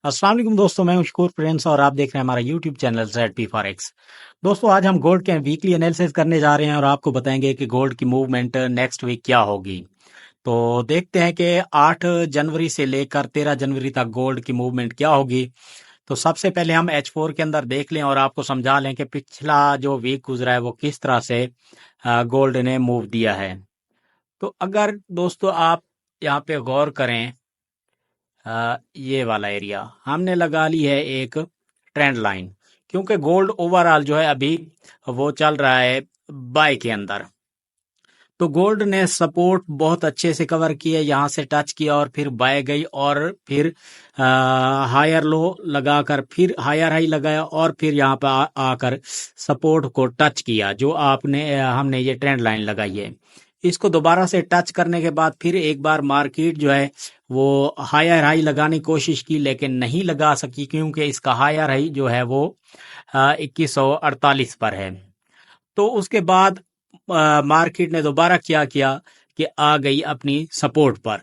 अस्सलाम वालेकुम दोस्तों, मैं हूं शकूर प्रिंस और आप देख रहे हैं हमारा यूट्यूब चैनल ZP फॉरेक्स। दोस्तों, आज हम गोल्ड के वीकली एनालिसिस करने जा रहे हैं और आपको बताएंगे कि गोल्ड की मूवमेंट नेक्स्ट वीक क्या होगी। तो देखते हैं कि 8 जनवरी से लेकर 13 जनवरी तक गोल्ड की मूवमेंट क्या होगी। तो सबसे पहले हम H4 के अंदर देख लें और आपको समझा लें कि पिछला जो वीक गुजरा है वो किस तरह से गोल्ड ने मूव दिया है। तो अगर दोस्तों आप यहाँ पे गौर करें, ये वाला एरिया हमने लगा ली है एक ट्रेंड लाइन, क्योंकि गोल्ड ओवरऑल जो है अभी वो चल रहा है बाय के अंदर। तो गोल्ड ने सपोर्ट बहुत अच्छे से कवर किया, यहाँ से टच किया और फिर बाय गई और फिर हायर लो लगाकर फिर हायर हाई लगाया और फिर यहाँ पर आकर सपोर्ट को टच किया, जो आपने हमने ये ट्रेंड लाइन लगाई है। इसको दोबारा से टच करने के बाद फिर एक बार मार्केट जो है वो हायर हाई लगाने की कोशिश की, लेकिन नहीं लगा सकी क्योंकि इसका हायर हाई जो है वो 2148 पर है। तो उसके बाद मार्केट ने दोबारा क्या किया कि आ गई अपनी सपोर्ट पर।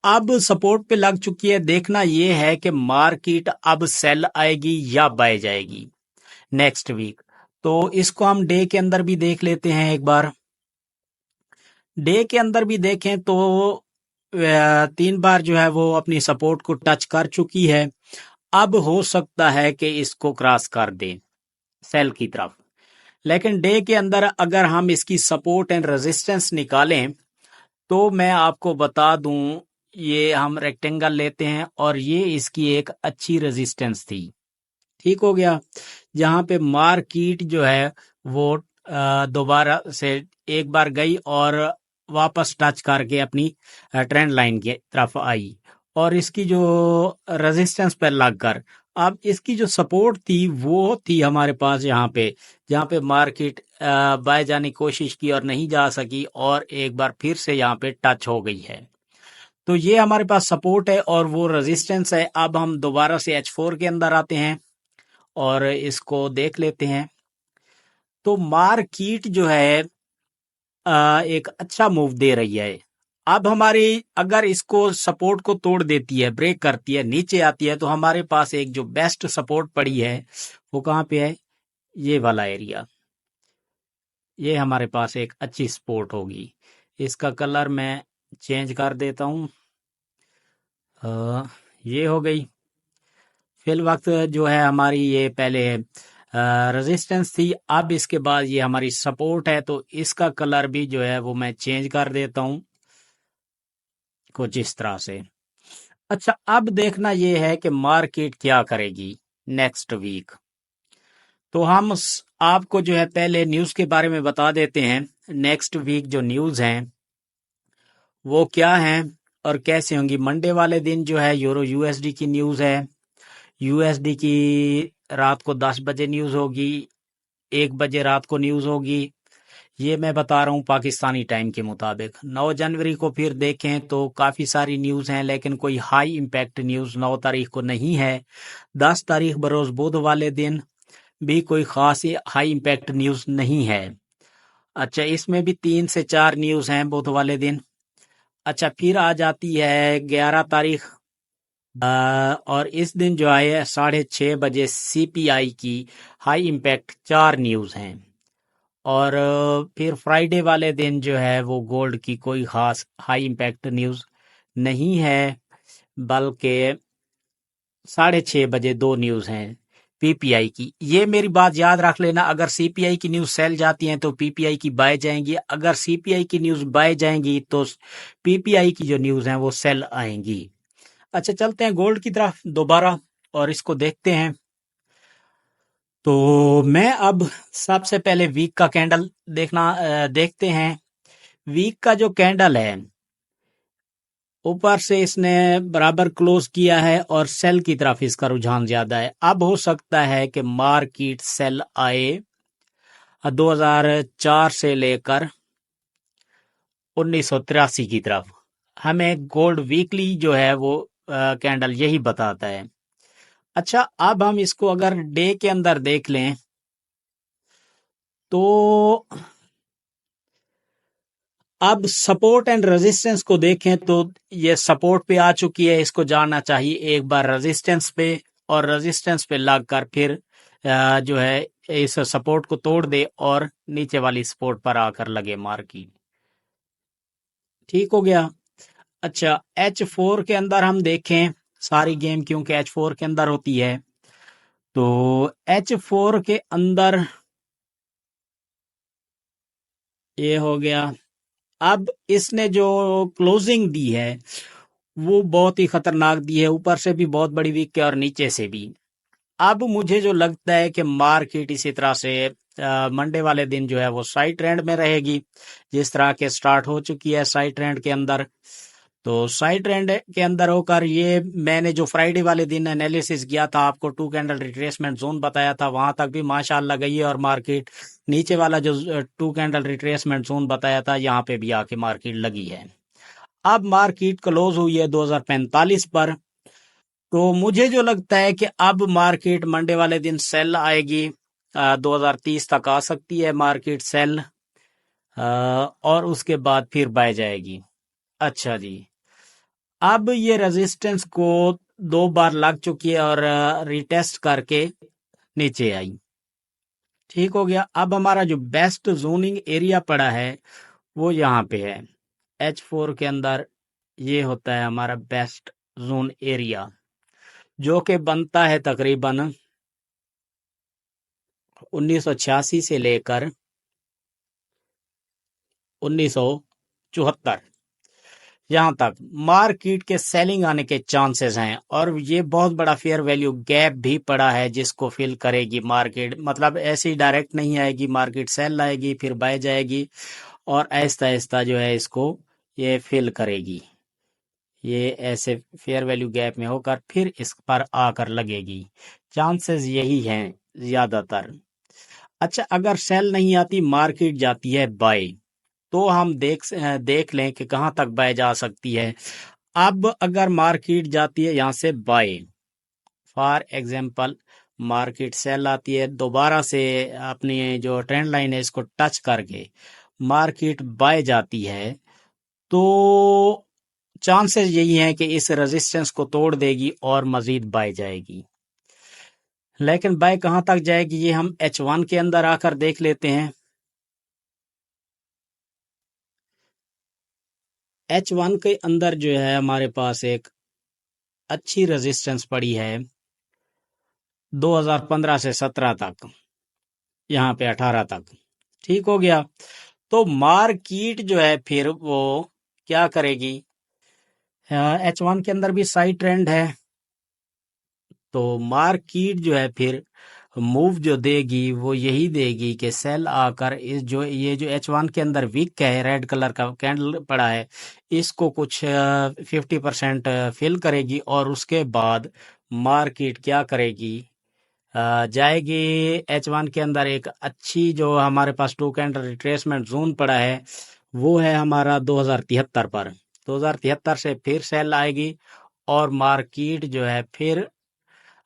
अब सपोर्ट पे लग चुकी है, देखना यह है कि मार्केट अब सेल आएगी या बाय जाएगी नेक्स्ट वीक। तो इसको हम डे के अंदर भी देख लेते हैं एक बार। डे के अंदर भी देखें तो 3 बार जो है वो अपनी सपोर्ट को टच कर चुकी है। अब हो सकता है कि इसको क्रॉस कर दे सेल की तरफ, लेकिन डे के अंदर अगर हम इसकी सपोर्ट एंड रेजिस्टेंस निकालें तो मैं आपको बता दूं, ये हम रेक्टेंगल लेते हैं और ये इसकी एक अच्छी रेजिस्टेंस थी। ठीक हो गया, जहां पे मार्केट जो है वो दोबारा से एक बार गई और वापस टच करके अपनी ट्रेंड लाइन की तरफ आई और इसकी जो रेजिस्टेंस पर लगकर अब इसकी जो सपोर्ट थी वो थी हमारे पास यहाँ पे, जहाँ पे मार्केट बाय जाने की कोशिश की और नहीं जा सकी और एक बार फिर से यहाँ पे टच हो गई है। तो ये हमारे पास सपोर्ट है और वो रेजिस्टेंस है। अब हम दोबारा से H4 के अंदर आते हैं और इसको देख लेते हैं। तो मार्केट जो है एक अच्छा मूव दे रही है। अब हमारी अगर इसको सपोर्ट को तोड़ देती है, ब्रेक करती है, नीचे आती है, तो हमारे पास एक जो बेस्ट सपोर्ट पड़ी है वो कहाँ पे है, ये वाला एरिया। ये हमारे पास एक अच्छी सपोर्ट होगी। इसका कलर मैं चेंज कर देता हूँ। ये हो गई। फिल वक्त जो है हमारी ये पहले रेजिस्टेंस थी, अब इसके बाद ये हमारी सपोर्ट है, तो इसका कलर भी जो है वो मैं चेंज कर देता हूँ कुछ इस तरह से। अच्छा, अब देखना ये है कि मार्केट क्या करेगी नेक्स्ट वीक। तो हम आपको जो है पहले न्यूज़ के बारे में बता देते हैं। नेक्स्ट वीक जो न्यूज़ हैं वो क्या हैं और कैसे होंगी। मंडे वाले दिन जो है यूरो यूएसडी की न्यूज़ है। यूएसडी की रात को 10 बजे न्यूज़ होगी, 1 बजे रात को न्यूज़ होगी। ये मैं बता रहा हूँ पाकिस्तानी टाइम के मुताबिक। 9 जनवरी को फिर देखें तो काफ़ी सारी न्यूज़ हैं, लेकिन कोई हाई इम्पैक्ट न्यूज़ 9 तारीख को नहीं है। 10 तारीख बरोज़ बुध वाले दिन भी कोई ख़ास हाई इम्पैक्ट न्यूज़ नहीं है। अच्छा, इसमें भी 3 से 4 न्यूज़ हैं बुध वाले दिन। अच्छा, फिर आ जाती है 11 तारीख, और इस दिन जो है 6:30 बजे सीपीआई की हाई इम्पैक्ट 4 न्यूज़ हैं। और फिर फ्राइडे वाले दिन जो है वो गोल्ड की कोई ख़ास हाई इम्पैक्ट न्यूज़ नहीं है, बल्कि 6:30 बजे 2 न्यूज़ हैं पीपीआई की। ये मेरी बात याद रख लेना, अगर सीपीआई की न्यूज़ सेल जाती हैं तो पीपीआई की बाय जाएंगी, अगर सीपीआई की न्यूज़ बाय जाएंगी तो पीपीआई की जो न्यूज़ हैं वो सेल आएंगी। अच्छा, चलते हैं गोल्ड की तरफ दोबारा और इसको देखते हैं। तो मैं अब सबसे पहले वीक का कैंडल देखते हैं। वीक का जो कैंडल है, ऊपर से इसने बराबर क्लोज किया है और सेल की तरफ इसका रुझान ज्यादा है। अब हो सकता है कि मार्केट सेल आए 2004 से लेकर 1983 की तरफ। हमें गोल्ड वीकली जो है वो कैंडल यही बताता है। अच्छा, अब हम इसको अगर डे के अंदर देख लें तो अब सपोर्ट एंड रेजिस्टेंस को देखें तो ये सपोर्ट पे आ चुकी है, इसको जाना चाहिए एक बार रेजिस्टेंस पे, और रेजिस्टेंस पे लगकर फिर जो है इस सपोर्ट को तोड़ दे और नीचे वाली सपोर्ट पर आकर लगे मार्केट। ठीक हो गया। अच्छा, H4 के अंदर हम देखें, सारी गेम क्योंकि H4 के अंदर होती है, तो H4 के अंदर ये हो गया। अब इसने जो क्लोजिंग दी है वो बहुत ही खतरनाक दी है, ऊपर से भी बहुत बड़ी वीक है और नीचे से भी। अब मुझे जो लगता है कि मार्केट इसी तरह से मंडे वाले दिन जो है वो साइड ट्रेंड में रहेगी, जिस तरह के स्टार्ट हो चुकी है साइड ट्रेंड के अंदर। तो साइड ट्रेंड के अंदर होकर ये मैंने जो फ्राइडे वाले दिन एनालिसिस किया था, आपको 2 कैंडल रिट्रेसमेंट जोन बताया था, वहां तक भी माशाल्लाह गई है और मार्केट नीचे वाला जो 2 कैंडल रिट्रेसमेंट जोन बताया था यहाँ पे भी आके मार्केट लगी है। अब मार्केट क्लोज हुई है 2045 पर। तो मुझे जो लगता है कि अब मार्केट मंडे वाले दिन सेल आएगी, 2030 तक आ सकती है मार्केट सेल, और उसके बाद फिर बाय जाएगी। अच्छा जी, अब ये रेजिस्टेंस को 2 बार लग चुकी है और रिटेस्ट करके नीचे आई। ठीक हो गया। अब हमारा जो बेस्ट जोनिंग एरिया पड़ा है वो यहाँ पे है, H4 के अंदर ये होता है हमारा बेस्ट जोन एरिया, जो कि बनता है तकरीबन 1986 से लेकर 1974 यहाँ तक मार्केट के सेलिंग आने के चांसेस हैं, और ये बहुत बड़ा फेयर वैल्यू गैप भी पड़ा है जिसको फिल करेगी मार्केट। मतलब ऐसी डायरेक्ट नहीं आएगी, मार्केट सेल आएगी फिर बाय जाएगी और आहिस्ता आहिस्ता जो है इसको ये फिल करेगी, ये ऐसे फेयर वैल्यू गैप में होकर फिर इस पर आकर लगेगी। चांसेस यही हैं ज्यादातर। अच्छा, अगर सेल नहीं आती, मार्केट जाती है बाय, तो हम देख लें कि कहाँ तक बाय जा सकती है। अब अगर मार्केट जाती है यहाँ से by, for example market sale आती है, दोबारा से अपनी जो ट्रेंड लाइन है इसको टच करके मार्केट बाय जाती है, तो चांसेस यही हैं कि इस रेजिस्टेंस को तोड़ देगी और मजीद बाय जाएगी। लेकिन बाय कहाँ तक जाएगी ये हम H1 के अंदर आकर देख लेते हैं। H1 के अंदर जो है हमारे पास एक अच्छी रेजिस्टेंस पड़ी है 2015 से 17 तक, यहाँ पे 18 तक। ठीक हो गया। तो मार्केट जो है फिर वो क्या करेगी, H1 के अंदर भी साइड ट्रेंड है, तो मार्केट जो है फिर मूव जो देगी वो यही देगी कि सेल आकर इस जो ये जो H1 के अंदर वीक है, रेड कलर का कैंडल पड़ा है, इसको कुछ 50% फिल करेगी और उसके बाद मार्केट क्या करेगी, जाएगी H1 के अंदर एक अच्छी जो हमारे पास 2 कैंडल रिट्रेसमेंट जोन पड़ा है वो है हमारा 2073 पर। 2073 से फिर सेल आएगी और मार्केट जो है फिर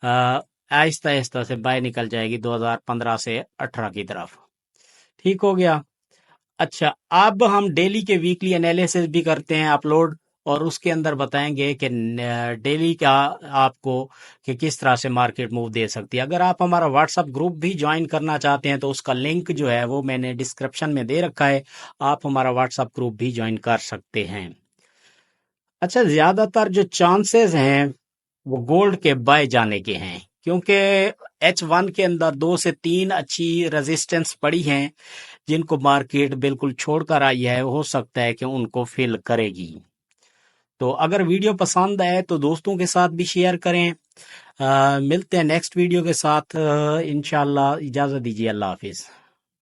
आहिस्ता आहिस्ता से बाय निकल जाएगी 2015 से 18 की तरफ। ठीक हो गया। अच्छा, अब हम डेली के वीकली एनालिसिस भी करते हैं अपलोड, और उसके अंदर बताएंगे कि डेली का आपको कि किस तरह से मार्केट मूव दे सकती है। अगर आप हमारा व्हाट्सएप ग्रुप भी ज्वाइन करना चाहते हैं तो उसका लिंक जो है वो मैंने डिस्क्रिप्शन में दे रखा है, आप हमारा व्हाट्सएप ग्रुप भी ज्वाइन कर सकते हैं। अच्छा, ज्यादातर जो चांसेस हैं वो गोल्ड के बाय जाने के हैं, क्योंकि H1 के अंदर 2 से 3 अच्छी रेजिस्टेंस पड़ी हैं जिनको मार्केट बिल्कुल छोड़कर आई है, हो सकता है कि उनको फिल करेगी। तो अगर वीडियो पसंद आए तो दोस्तों के साथ भी शेयर करें। मिलते हैं नेक्स्ट वीडियो के साथ। इंशाल्लाह इजाज़त दीजिए। अल्लाह हाफिज़।